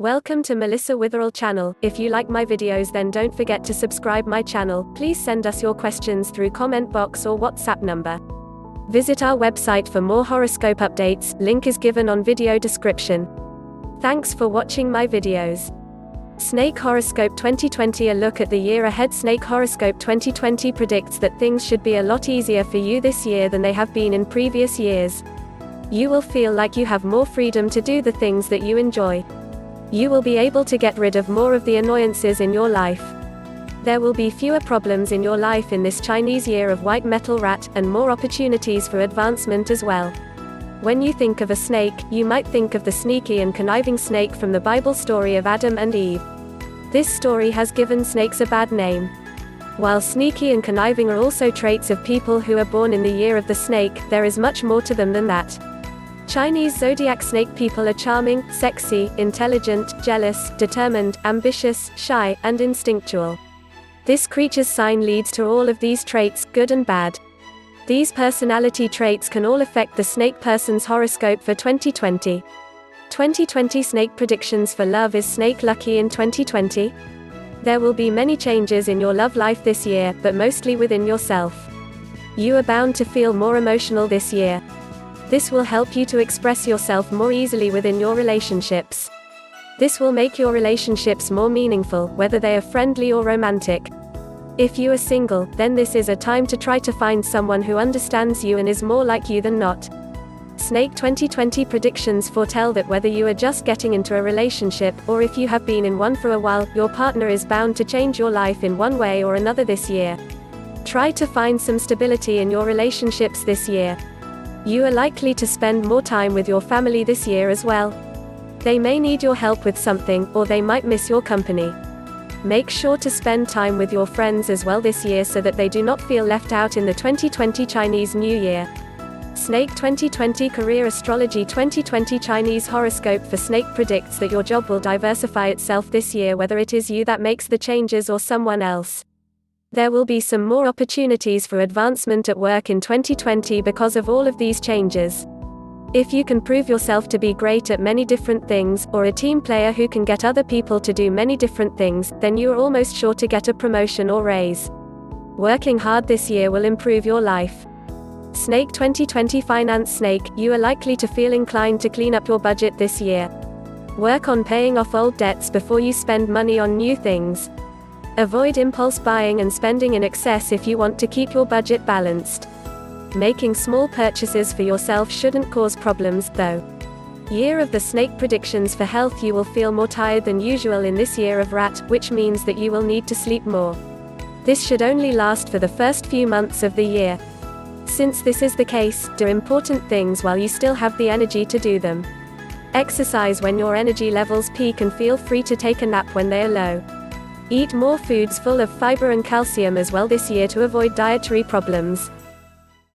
Welcome to Melissa Witherell channel. If you like my videos, then don't forget to subscribe my channel. Please send us your questions through comment box or WhatsApp number. Visit our website for more horoscope updates, link is given on video description. Thanks for watching my videos. Snake Horoscope 2020. A look at the year ahead. Snake Horoscope 2020 predicts that things should be a lot easier for you this year than they have been in previous years. You will feel like you have more freedom to do the things that you enjoy. You will be able to get rid of more of the annoyances in your life. There will be fewer problems in your life in this Chinese year of white metal rat, and more opportunities for advancement as well. When you think of a snake, you might think of the sneaky and conniving snake from the Bible story of Adam and Eve. This story has given snakes a bad name. While sneaky and conniving are also traits of people who are born in the year of the snake, there is much more to them than that. Chinese zodiac snake people are charming, sexy, intelligent, jealous, determined, ambitious, shy, and instinctual. This creature's sign leads to all of these traits, good and bad. These personality traits can all affect the snake person's horoscope for 2020. 2020 snake predictions for love. Is snake lucky in 2020? There will be many changes in your love life this year, but mostly within yourself. You are bound to feel more emotional this year. This will help you to express yourself more easily within your relationships. This will make your relationships more meaningful, whether they are friendly or romantic. If you are single, then this is a time to try to find someone who understands you and is more like you than not. Snake 2020 predictions foretell that whether you are just getting into a relationship, or if you have been in one for a while, your partner is bound to change your life in one way or another this year. Try to find some stability in your relationships this year. You are likely to spend more time with your family this year as well. They may need your help with something, or they might miss your company. Make sure to spend time with your friends as well this year so that they do not feel left out in the 2020 Chinese New Year. Snake 2020 career. Astrology 2020 Chinese horoscope for snake predicts that your job will diversify itself this year, whether it is you that makes the changes or someone else. There will be some more opportunities for advancement at work in 2020 because of all of these changes. If you can prove yourself to be great at many different things, or a team player who can get other people to do many different things, then you are almost sure to get a promotion or raise. Working hard this year will improve your life. Snake 2020 finance. Snake, you are likely to feel inclined to clean up your budget this year. Work on paying off old debts before you spend money on new things. Avoid impulse buying and spending in excess if you want to keep your budget balanced. Making small purchases for yourself shouldn't cause problems, though. Year of the snake predictions for health. You will feel more tired than usual in this year of rat, which means that you will need to sleep more. This should only last for the first few months of the year. Since this is the case, do important things while you still have the energy to do them. Exercise when your energy levels peak, and feel free to take a nap when they are low. Eat more foods full of fiber and calcium as well this year to avoid dietary problems.